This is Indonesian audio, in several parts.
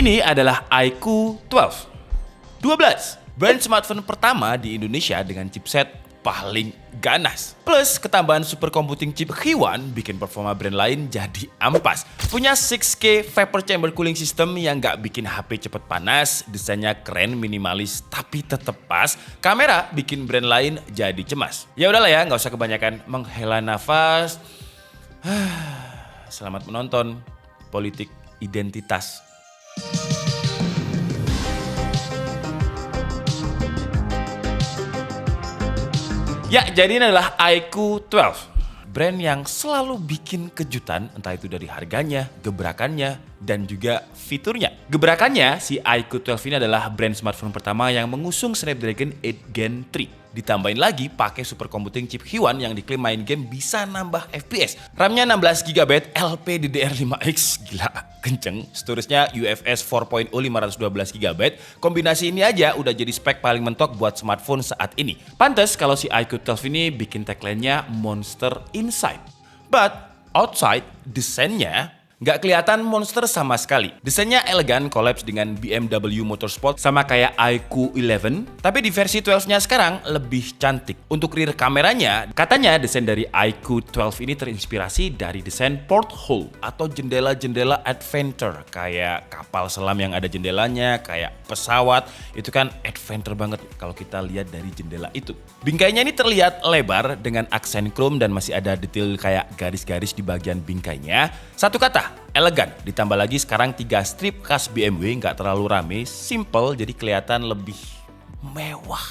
Ini adalah iQOO 12. Brand smartphone pertama di Indonesia dengan chipset paling ganas. Plus ketambahan supercomputing chip Q1 bikin performa brand lain jadi ampas. Punya 6K vapor chamber cooling system yang gak bikin HP cepet panas, desainnya keren minimalis tapi tetep pas. Kamera bikin brand lain jadi cemas. Ya udahlah ya, nggak usah kebanyakan menghela nafas. Selamat menonton Politik Identitas. Ya, jadi ini adalah iQOO 12. Brand yang selalu bikin kejutan, entah itu dari harganya, gebrakannya, dan juga fiturnya. Gebrakannya, si iQOO 12 ini adalah brand smartphone pertama yang mengusung Snapdragon 8 Gen 3. Ditambahin lagi pakai supercomputing chip Q1 yang diklaim main game bisa nambah FPS. RAM-nya 16GB LPDDR5X, gila kenceng. Storage-nya UFS 4.0 512GB. Kombinasi ini aja udah jadi spek paling mentok buat smartphone saat ini. Pantes kalau si iQOO 12 ini bikin tagline-nya Monster Inside. But outside, desainnya nggak kelihatan monster sama sekali. Desainnya elegan, collapse dengan BMW Motorsport sama kayak iQOO 11. Tapi di versi 12-nya sekarang lebih cantik. Untuk rear kameranya, katanya desain dari iQOO 12 ini terinspirasi dari desain porthole atau jendela-jendela adventure. Kayak kapal selam yang ada jendelanya, kayak pesawat. Itu kan adventure banget kalau kita lihat dari jendela itu. Bingkainya ini terlihat lebar dengan aksen chrome dan masih ada detail kayak garis-garis di bagian bingkainya. Satu kata, elegan. Ditambah lagi sekarang 3 strip khas BMW, nggak terlalu rame, simple jadi kelihatan lebih mewah.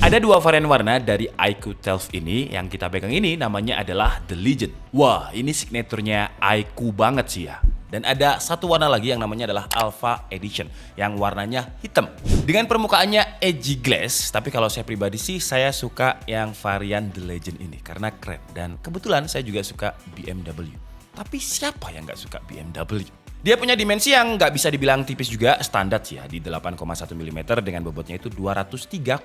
Ada 2 varian warna dari iQOO 12 ini. Yang kita pegang ini namanya adalah The Legend. Wah, ini signaturnya iQOO banget sih ya. Dan ada satu warna lagi yang namanya adalah Alpha Edition yang warnanya hitam. Dengan permukaannya edgy glass, tapi kalau saya pribadi sih saya suka yang varian The Legend ini karena keren. Dan kebetulan saya juga suka BMW. Tapi siapa yang nggak suka BMW? Dia punya dimensi yang nggak bisa dibilang tipis juga, standar sih ya, di 8,1 mm dengan bobotnya itu 203,7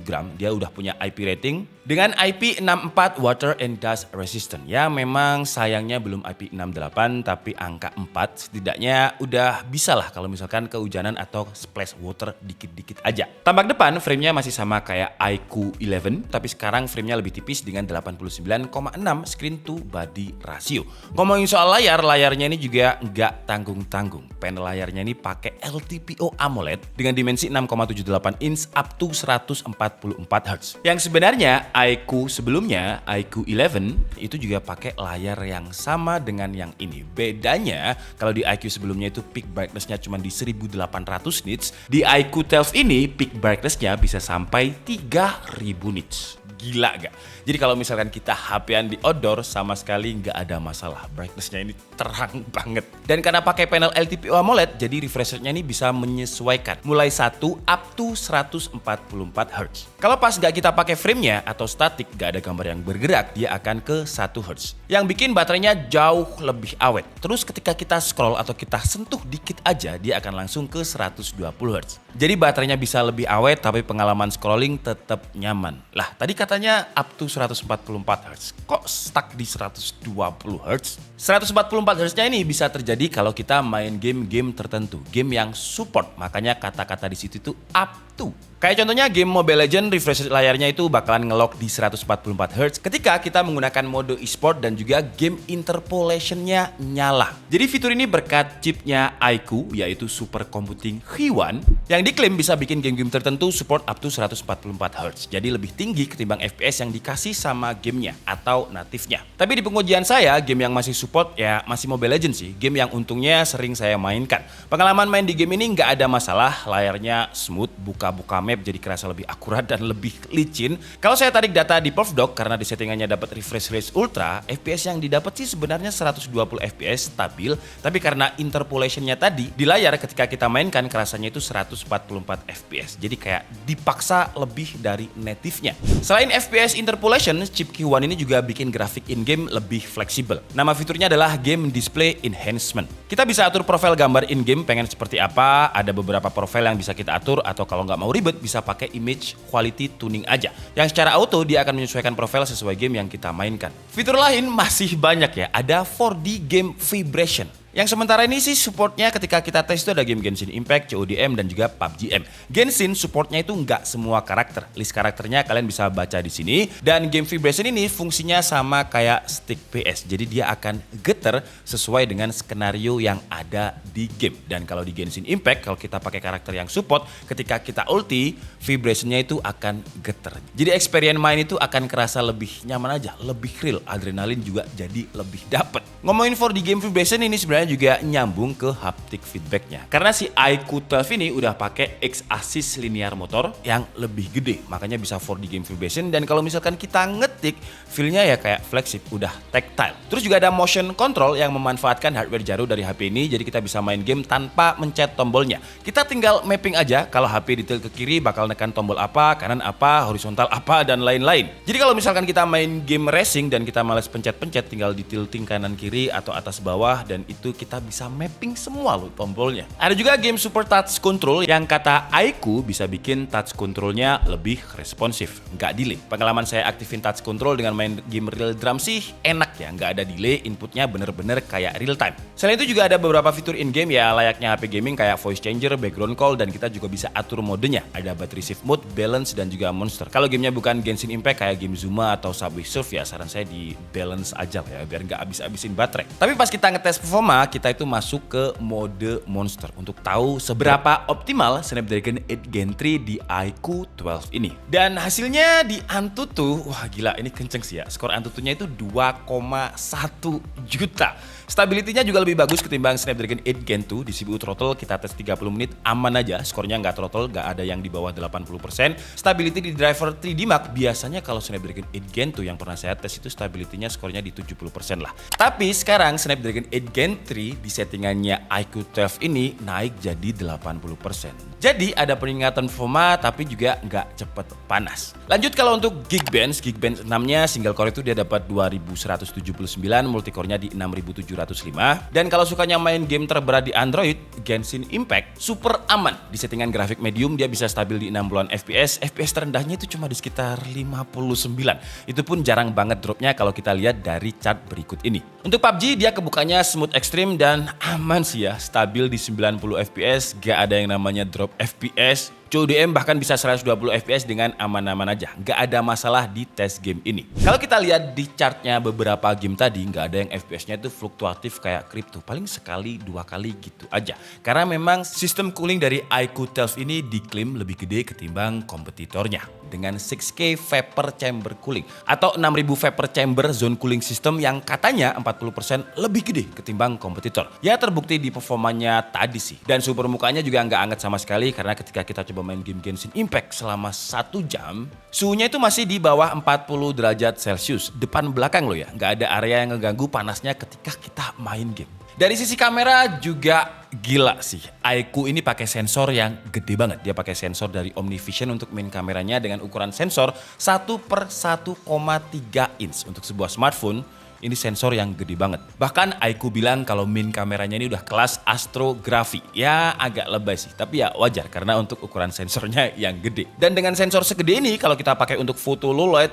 gram. Dia udah punya IP rating dengan IP64 Water and Dust Resistant. Ya memang sayangnya belum IP68, tapi angka 4 setidaknya udah bisa lah kalau misalkan kehujanan atau splash water dikit-dikit aja. Tampak depan framenya masih sama kayak iQOO 11, tapi sekarang framenya lebih tipis dengan 89,6 screen to body ratio. Ngomongin soal layar, layarnya ini juga nggak tanggung-tanggung. Panel layarnya ini pakai LTPO AMOLED dengan dimensi 6,78 inch up to 144 Hz. Yang sebenarnya iQOO sebelumnya, iQOO 11 itu juga pakai layar yang sama dengan yang ini. Bedanya kalau di iQOO sebelumnya itu peak brightness-nya cuma di 1800 nits, di iQOO 12 ini peak brightness-nya bisa sampai 3000 nits. Gila gak? Jadi kalau misalkan kita HP-an di outdoor sama sekali nggak ada masalah. Brightness-nya ini terang banget. Dan karena pakai panel LTPO AMOLED, jadi refresh rate-nya ini bisa menyesuaikan. Mulai 1 up to 144 Hz. Kalau pas nggak kita pakai frame-nya atau statik, nggak ada gambar yang bergerak, dia akan ke 1 Hz. Yang bikin baterainya jauh lebih awet. Terus ketika kita scroll atau kita sentuh dikit aja, dia akan langsung ke 120 Hz. Jadi baterainya bisa lebih awet, tapi pengalaman scrolling tetap nyaman. Lah, tadi katanya up to 144 Hz. Kok stuck di 120 Hz? 144 Hz-nya ini bisa terjadi kalau kita main game-game tertentu. Game yang support, makanya kata-kata di situ itu up to. Kayak contohnya game Mobile Legends, refresh layarnya itu bakalan ngelock di 144 Hz ketika kita menggunakan mode e-sport dan juga game interpolation-nya nyala. Jadi fitur ini berkat chipnya iQOO, yaitu supercomputing Q1, yang diklaim bisa bikin game-game tertentu support up to 144 Hz. Jadi lebih tinggi ketimbang FPS yang dikasih sama gamenya atau natifnya. Tapi di pengujian saya, game yang masih support ya masih Mobile Legends sih. Game yang untungnya sering saya mainkan. Pengalaman main di game ini nggak ada masalah, layarnya smooth, buka-buka map jadi kerasa lebih akurat dan lebih licin. Kalau saya tarik data di Perfdock karena di settingannya dapat refresh rate ultra, FPS yang didapat sih sebenarnya 120 FPS stabil, tapi karena interpolationnya tadi di layar ketika kita mainkan kerasanya itu 144 FPS. Jadi kayak dipaksa lebih dari native-nya. Selain FPS interpolation, chip Q1 ini juga bikin grafik in-game lebih fleksibel. Nama fiturnya adalah Game Display Enhancement. Kita bisa atur profil gambar in-game pengen seperti apa, ada beberapa profil yang bisa kita atur atau kalau nggak mau ribet bisa pakai image quality tuning aja. Yang secara auto dia akan menyesuaikan profil sesuai game yang kita mainkan. Fitur lain masih banyak ya, ada 4D game vibration. Yang sementara ini sih supportnya ketika kita tes itu ada game Genshin Impact, CODM, dan juga PUBG M. Genshin supportnya itu nggak semua karakter. List karakternya kalian bisa baca di sini. Dan game vibration ini fungsinya sama kayak stick PS. Jadi dia akan getar sesuai dengan skenario yang ada di game. Dan kalau di Genshin Impact, kalau kita pakai karakter yang support, ketika kita ulti, vibrationnya itu akan getar. Jadi experience main itu akan kerasa lebih nyaman aja, lebih real. Adrenalin juga jadi lebih dapet. Ngomongin for di game vibration ini sebenarnya juga nyambung ke haptic feedbacknya. Karena si iQOO 12 ini udah pakai X-Axis linear motor yang lebih gede, makanya bisa 4D game vibration. Dan kalau misalkan kita ngetik, feel-nya ya kayak flagship, udah tactile. Terus juga ada motion control yang memanfaatkan hardware Jaru dari HP ini, jadi kita bisa main game tanpa mencet tombolnya. Kita tinggal mapping aja, kalau HP detail ke kiri bakal nekan tombol apa, kanan apa, horizontal apa, dan lain-lain. Jadi kalau misalkan kita main game racing dan kita males pencet-pencet, tinggal di tilting kanan kiri atau atas bawah, dan itu kita bisa mapping semua loh tombolnya. Ada juga game super touch control yang kata iQOO bisa bikin touch controlnya lebih responsif, nggak delay. Pengalaman saya aktifin touch control dengan main game real drum sih enak ya, nggak ada delay, inputnya bener-bener kayak real time. Selain itu juga ada beberapa fitur in game ya layaknya HP gaming kayak voice changer, background call, dan kita juga bisa atur modenya. Ada battery safe mode, balance, dan juga monster. Kalau gamenya bukan Genshin Impact kayak game Zuma atau Subway Surf ya saran saya di balance aja lah ya biar nggak habis-habisin baterai. Tapi pas kita ngetes performa, kita itu masuk ke mode monster untuk tahu seberapa optimal Snapdragon 8 Gen 3 di iQOO 12 ini. Dan hasilnya di Antutu, wah gila ini kenceng sih ya. Skor Antutunya itu 2,1 juta. Stability-nya juga lebih bagus ketimbang Snapdragon 8 Gen 2. Di CPU throttle kita tes 30 menit aman aja, skornya nggak throttle, nggak ada yang di bawah 80%. Stability di driver 3D Mark, biasanya kalau Snapdragon 8 Gen 2 yang pernah saya tes itu stability-nya skornya di 70% lah. Tapi sekarang Snapdragon 8 Gen 3 di settingannya iQOO 12 ini naik jadi 80%. Jadi ada peningkatan performa tapi juga nggak cepet panas. Lanjut kalau untuk Geekbench 6-nya single core itu dia dapat 2179, multicore-nya di 6705. Dan kalau sukanya main game terberat di Android, Genshin Impact super aman. Di settingan grafik medium dia bisa stabil di 60-an FPS. FPS terendahnya itu cuma di sekitar 59. Itu pun jarang banget dropnya kalau kita lihat dari chart berikut ini. Untuk PUBG dia kebukanya smooth ekstrim dan aman sih ya, stabil di 90 FPS, gak ada yang namanya drop FPS. CODM bahkan bisa 120 FPS dengan aman-aman aja. Nggak ada masalah di tes game ini. Kalau kita lihat di chartnya beberapa game tadi, nggak ada yang FPS-nya itu fluktuatif kayak Crypto. Paling sekali, dua kali gitu aja. Karena memang sistem cooling dari iQOO 12 ini diklaim lebih gede ketimbang kompetitornya. Dengan 6K vapor chamber cooling. Atau 6000 vapor chamber zone cooling system yang katanya 40% lebih gede ketimbang kompetitor. Ya terbukti di performanya tadi sih. Dan suhu permukaannya juga nggak anget sama sekali karena ketika kita coba main game Genshin Impact selama 1 jam, suhunya itu masih di bawah 40 derajat Celcius. Depan belakang loh ya, nggak ada area yang ngeganggu panasnya ketika kita main game. Dari sisi kamera juga gila sih. iQOO ini pakai sensor yang gede banget. Dia pakai sensor dari OmniVision untuk main kameranya dengan ukuran sensor 1/1,3 inch. Untuk sebuah smartphone, ini sensor yang gede banget. Bahkan iQOO bilang kalau main kameranya ini udah kelas astrografi. Ya agak lebay sih, tapi ya wajar karena untuk ukuran sensornya yang gede. Dan dengan sensor segede ini kalau kita pakai untuk foto low light,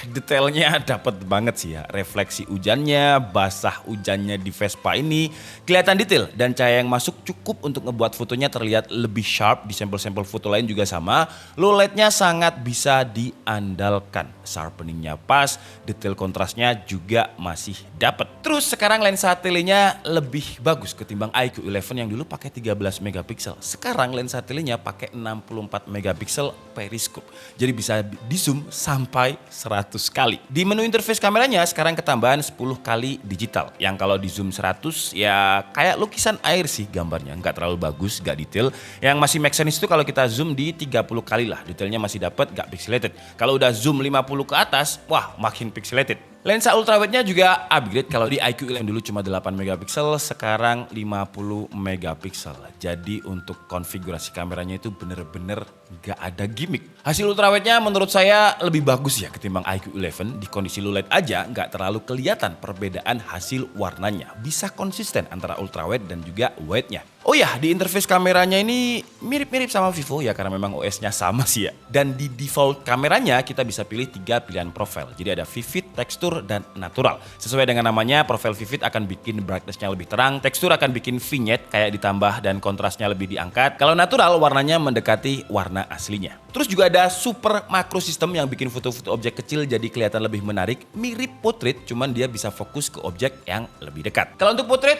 detailnya dapet banget sih ya. Refleksi hujannya, basah hujannya di Vespa ini kelihatan detail dan cahaya yang masuk cukup untuk ngebuat fotonya terlihat lebih sharp. Di sampel-sampel foto lain juga sama. Low lightnya sangat bisa diandalkan. Sharpeningnya pas, detail kontrasnya juga masih dapat. Terus sekarang lensa telenya lebih bagus ketimbang iQOO 11 yang dulu pakai 13 megapiksel. Sekarang lensa telenya pakai 64 megapiksel periscope. Jadi bisa di zoom sampai 100 kali. Di menu interface kameranya sekarang ketambahan 10 kali digital. Yang kalau di zoom 100 ya kayak lukisan air sih gambarnya. Nggak terlalu bagus, nggak detail. Yang masih make sense itu kalau kita zoom di 30 kali lah. Detailnya masih dapat, nggak pixelated. Kalau udah zoom 50 ke atas, wah makin pixelated. Lensa ultrawide-nya juga upgrade. Kalau di iQOO yang dulu cuma 8 megapiksel, sekarang 50 megapiksel. Jadi untuk konfigurasi kameranya itu bener-bener Gak ada gimmick. Hasil ultrawide-nya menurut saya lebih bagus ya ketimbang iQOO 11. Di kondisi low light aja gak terlalu kelihatan perbedaan hasil warnanya. Bisa konsisten antara ultrawide dan juga wide-nya. Oh ya, di interface kameranya ini mirip-mirip sama Vivo ya karena memang OS-nya sama sih ya. Dan di default kameranya kita bisa pilih 3 pilihan profile. Jadi ada vivid, tekstur, dan natural. Sesuai dengan namanya, profile vivid akan bikin brightness-nya lebih terang, tekstur akan bikin vignette kayak ditambah dan kontrasnya lebih diangkat. Kalau natural warnanya mendekati warna aslinya. Terus juga ada super macro system yang bikin foto-foto objek kecil jadi kelihatan lebih menarik, mirip portrait, cuman dia bisa fokus ke objek yang lebih dekat. Kalau untuk portrait,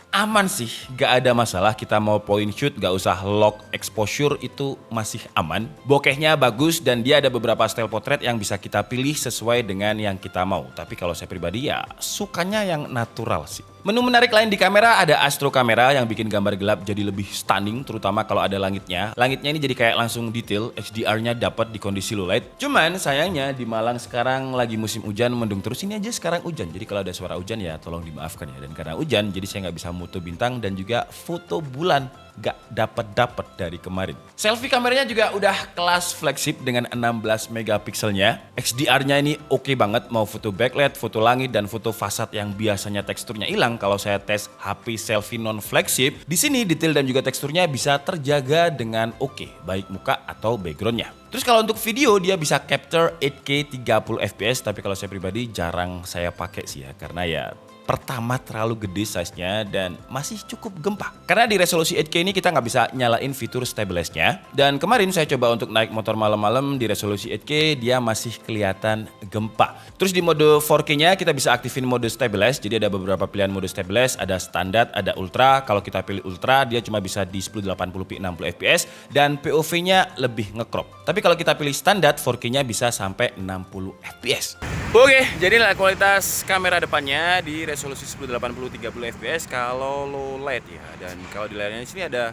aman sih, gak ada masalah. Kita mau point shoot, gak usah lock exposure, itu masih aman. Bokehnya bagus dan dia ada beberapa style portrait yang bisa kita pilih sesuai dengan yang kita mau. Tapi kalau saya pribadi ya sukanya yang natural sih. Menu menarik lain di kamera ada astro kamera yang bikin gambar gelap jadi lebih stunning, terutama kalau ada langitnya. Langitnya ini jadi kayak langsung detail, HDR-nya dapat di kondisi low light. Cuman sayangnya di Malang sekarang lagi musim hujan, mendung terus. Ini aja sekarang hujan, jadi kalau ada suara hujan ya tolong dimaafkan ya. Dan karena hujan jadi saya nggak bisa foto bintang dan juga foto bulan. Gak dapet dari kemarin. Selfie kameranya juga udah kelas flagship dengan 16 megapikselnya. XDR-nya ini oke banget, mau foto backlight, foto langit, dan foto fasad yang biasanya teksturnya hilang kalau saya tes HP selfie non flagship. Di sini detail dan juga teksturnya bisa terjaga dengan oke, baik muka atau backgroundnya. Terus kalau untuk video dia bisa capture 8K 30 fps, tapi kalau saya pribadi jarang saya pakai sih ya, karena ya pertama terlalu gede size-nya dan masih cukup gempa. Karena di resolusi 8K ini kita nggak bisa nyalain fitur stabilize-nya. Dan kemarin saya coba untuk naik motor malam-malam di resolusi 8K, dia masih kelihatan gempa. Terus di mode 4K-nya kita bisa aktifin mode stabilize. Jadi ada beberapa pilihan mode stabilize, ada standar, ada ultra. Kalau kita pilih ultra, dia cuma bisa di 1080p 60 fps dan POV-nya lebih ngecrop. Tapi kalau kita pilih standar, 4K-nya bisa sampai 60 fps. Oke, jadi inilah kualitas kamera depannya di resolusi 1080 30 fps kalau low light ya. Dan kalau di layarnya di sini ada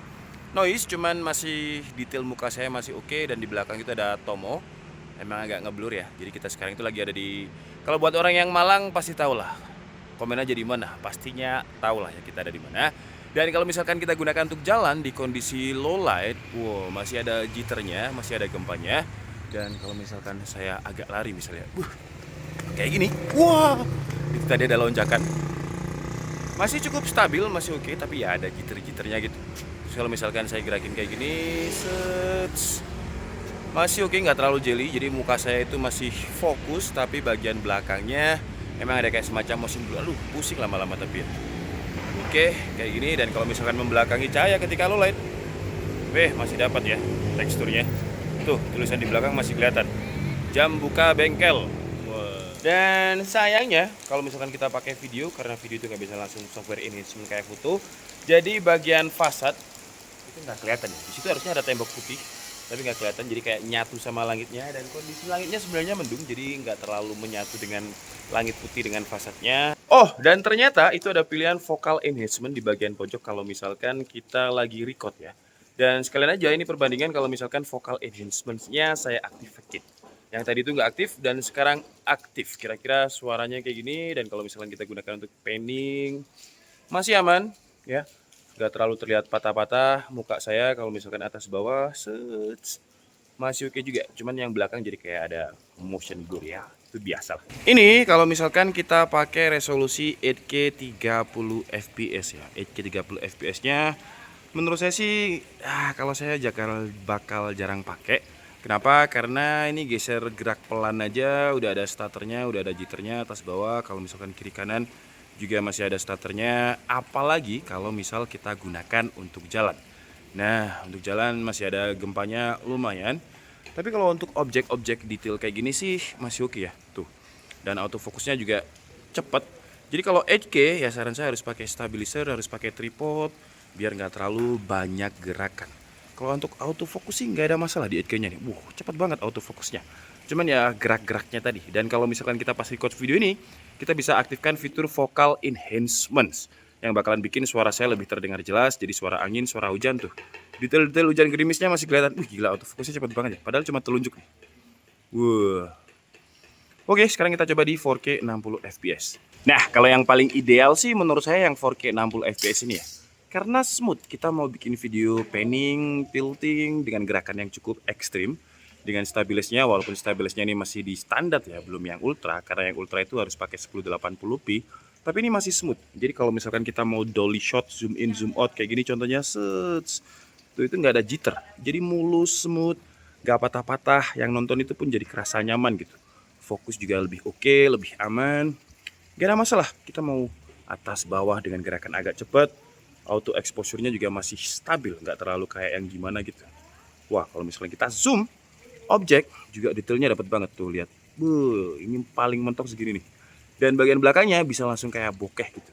noise, cuman masih detail muka saya masih oke, dan di belakang itu ada Tomo. Emang agak ngeblur ya. Jadi kita sekarang itu lagi ada di, kalau buat orang yang Malang pasti tahu lah. Komen aja di mana, pastinya tahu lah ya kita ada di mana. Dan kalau misalkan kita gunakan untuk jalan di kondisi low light, wow, masih ada jitternya, masih ada gempanya. Dan kalau misalkan saya agak lari misalnya, kayak gini, wah, itu tadi ada lonjakan. Masih cukup stabil, masih oke, tapi ya ada jitter-jitternya gitu. Terus kalau misalkan saya gerakin kayak gini, masih oke, nggak terlalu jelly. Jadi muka saya itu masih fokus, tapi bagian belakangnya emang ada kayak semacam motion blur. Aduh, pusing lama-lama tapi ya. Oke, kayak gini. Dan kalau misalkan membelakangi cahaya ketika low light, masih dapat ya teksturnya. Tuh, tulisan di belakang masih kelihatan. Jam buka bengkel. Dan sayangnya kalau misalkan kita pakai video, karena video itu nggak bisa langsung software enhancement kayak foto, jadi bagian fasad itu nggak kelihatan ya. Di situ harusnya ada tembok putih, tapi nggak kelihatan, jadi kayak nyatu sama langitnya. Dan kondisi langitnya sebenarnya mendung, jadi nggak terlalu menyatu dengan langit putih dengan fasadnya. Oh, dan ternyata itu ada pilihan focal enhancement di bagian pojok kalau misalkan kita lagi record ya. Dan sekalian aja ini perbandingan kalau misalkan focal enhancement-nya saya aktifkan. Yang tadi itu nggak aktif dan sekarang aktif. Kira-kira suaranya kayak gini. Dan kalau misalkan kita gunakan untuk panning, masih aman ya, nggak terlalu terlihat patah-patah muka saya. Kalau misalkan atas bawah masih oke juga. Cuman yang belakang jadi kayak ada motion blur ya, itu biasa lah. Ini kalau misalkan kita pakai resolusi 8K 30 fps ya. 8K 30 fps nya menurut saya sih kalau saya bakal jarang pakai. Kenapa? Karena ini geser gerak pelan aja, udah ada starternya, udah ada jitternya atas bawah. Kalau misalkan kiri kanan juga masih ada starternya. Apalagi kalau misal kita gunakan untuk jalan. Nah, untuk jalan masih ada gempanya lumayan. Tapi kalau untuk objek-objek detail kayak gini sih masih oke ya. Tuh. Dan autofokusnya juga cepet. Jadi kalau 8K ya saran saya harus pakai stabilizer, harus pakai tripod, biar nggak terlalu banyak gerakan. Kalau untuk autofocus sih nggak ada masalah di 8K-nya nih. Cepat banget autofokusnya. Cuman ya gerak-geraknya tadi. Dan kalau misalkan kita pas record video ini, kita bisa aktifkan fitur vocal enhancements yang bakalan bikin suara saya lebih terdengar jelas. Jadi suara angin, suara hujan tuh. Detail-detail hujan gerimisnya masih kelihatan. Gila, autofokusnya cepat banget ya. Padahal cuma telunjuk nih. Oke, sekarang kita coba di 4K 60 fps. Nah, kalau yang paling ideal sih menurut saya yang 4K 60 fps ini ya. karena smooth. Kita mau bikin video panning, tilting dengan gerakan yang cukup ekstrim. Dengan stabilisnya, walaupun stabilisnya ini masih di standar ya, belum yang ultra. Karena yang ultra itu harus pakai 1080p. Tapi ini masih smooth. Jadi kalau misalkan kita mau dolly shot, zoom in, zoom out kayak gini contohnya, tuh itu nggak ada jitter. Jadi mulus, smooth, nggak patah-patah. Yang nonton itu pun jadi kerasa nyaman gitu. Fokus juga lebih oke, lebih aman. Gak ada masalah. Kita mau atas bawah dengan gerakan agak cepat. Auto exposure-nya juga masih stabil, nggak terlalu kayak yang gimana gitu. Wah, kalau misalnya kita zoom objek juga detailnya dapat banget tuh, lihat. Ini paling mentok segini nih. Dan bagian belakangnya bisa langsung kayak bokeh gitu.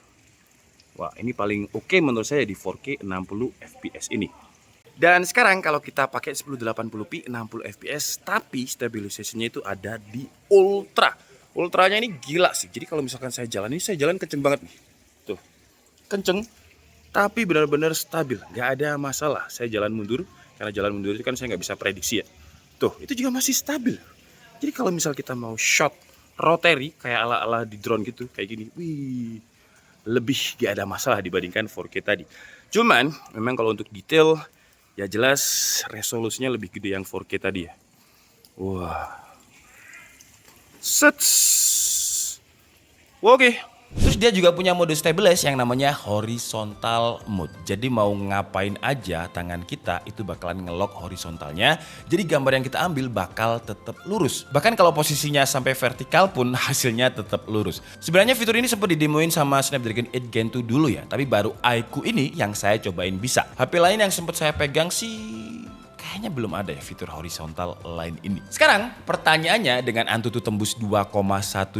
Wah, ini paling oke menurut saya di 4K 60 fps ini. Dan sekarang kalau kita pakai 1080p 60 fps, tapi stabilisasinya itu ada di ultra. Ultranya ini gila sih. Jadi kalau misalkan saya jalan, ini saya jalan kenceng banget nih. Tuh, kenceng, tapi benar-benar stabil, nggak ada masalah. Saya jalan mundur, karena jalan mundur itu kan saya nggak bisa prediksi ya. Tuh, itu juga masih stabil. Jadi kalau misal kita mau shot rotary kayak ala-ala di drone gitu, kayak gini, wih, lebih gak ada masalah dibandingkan 4K tadi. Cuman, memang kalau untuk detail, ya jelas resolusinya lebih gede yang 4K tadi ya. Wah. Sets. Oke. Terus dia juga punya mode stabilize yang namanya horizontal mode. Jadi mau ngapain aja tangan kita itu bakalan ngelock horizontalnya. Jadi gambar yang kita ambil bakal tetap lurus. Bahkan kalau posisinya sampai vertikal pun hasilnya tetap lurus. Sebenarnya fitur ini sempat didemoin sama Snapdragon 8 Gen 2 dulu ya. Tapi baru iQOO ini yang saya cobain bisa. HP lain yang sempat saya pegang sih kayaknya belum ada ya fitur horizontal lain ini. Sekarang pertanyaannya, dengan Antutu tembus 2,1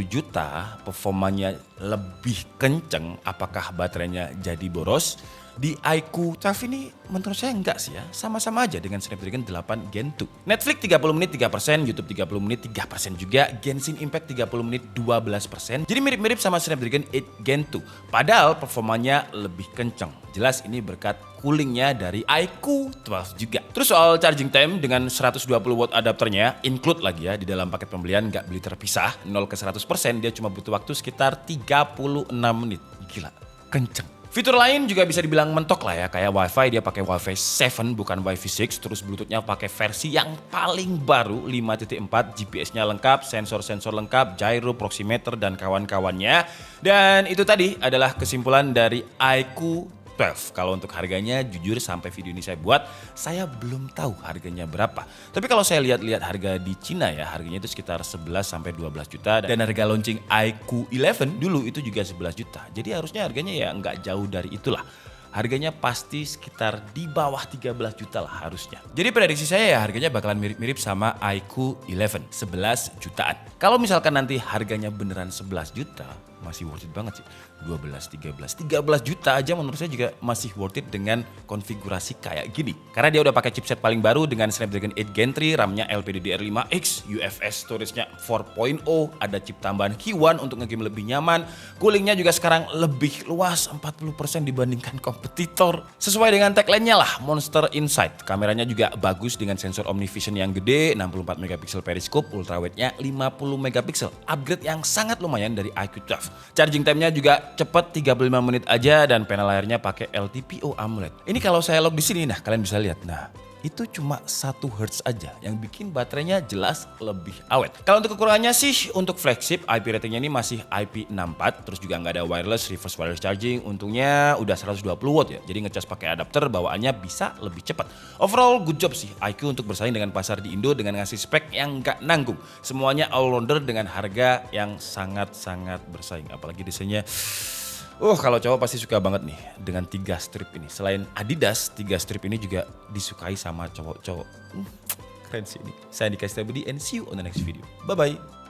juta, performanya lebih kenceng, apakah baterainya jadi boros? Di iQOO 12 ini menurut saya enggak sih ya, sama-sama aja dengan Snapdragon 8 Gen 2. Netflix 30 menit 3%, YouTube 30 menit 3% juga, Genshin Impact 30 menit 12%. Jadi mirip-mirip sama Snapdragon 8 Gen 2. Padahal performanya lebih kenceng. Jelas ini berkat coolingnya dari iQOO 12 juga. Terus soal charging time dengan 120 watt adapternya, include lagi ya di dalam paket pembelian, nggak beli terpisah, 0 ke 100% dia cuma butuh waktu sekitar 36 menit. Gila, kenceng. Fitur lain juga bisa dibilang mentok lah ya, kayak WiFi dia pakai WiFi 7 bukan WiFi 6, terus Bluetoothnya pakai versi yang paling baru 5.4, GPS-nya lengkap, sensor-sensor lengkap, gyro, proxymeter dan kawan-kawannya. Dan itu tadi adalah kesimpulan dari iQOO 12. Kalau untuk harganya jujur sampai video ini saya buat, saya belum tahu harganya berapa. Tapi kalau saya lihat-lihat harga di Cina ya, harganya itu sekitar 11 sampai 12 juta. Dan harga launching iQOO 11 dulu itu juga 11 juta. Jadi harusnya harganya ya nggak jauh dari itulah. Harganya pasti sekitar di bawah 13 juta lah harusnya. Jadi prediksi saya ya harganya bakalan mirip-mirip sama iQOO 11, 11 jutaan. Kalau misalkan nanti harganya beneran 11 juta, masih worth it banget sih. 12, 13 juta aja menurut saya juga masih worth it dengan konfigurasi kayak gini. Karena dia udah pakai chipset paling baru dengan Snapdragon 8 Gen 3, RAM-nya LPDDR5X, UFS storage-nya 4.0, ada chip tambahan Q1 untuk ngegame lebih nyaman. Coolingnya juga sekarang lebih luas 40% dibandingkan kompetitor. Sesuai dengan tagline-nya lah, Monster Insight. Kameranya juga bagus dengan sensor OmniVision yang gede, 64 megapiksel periscope, ultrawide-nya 50 megapiksel. Upgrade yang sangat lumayan dari iQOO 12. Charging time-nya juga cepet 35 menit aja dan panel layarnya pakai LTPO AMOLED. Ini kalau saya log di sini, nah kalian bisa lihat. Nah, itu cuma 1 Hz aja yang bikin baterainya jelas lebih awet. Kalau untuk kekurangannya sih, untuk flagship IP ratingnya ini masih IP64, terus juga nggak ada reverse wireless charging. Untungnya udah 120 watt ya, jadi ngecas pakai adapter bawaannya bisa lebih cepat. Overall good job sih iQOO untuk bersaing dengan pasar di Indo dengan ngasih spek yang nggak nanggung. Semuanya all rounder dengan harga yang sangat-sangat bersaing. Apalagi desainnya kalau cowok pasti suka banget nih dengan 3 strip ini. Selain Adidas, 3 strip ini juga disukai sama cowok-cowok. Keren sih ini. Saya Andika Setiabudi and see you on the next video. Bye-bye.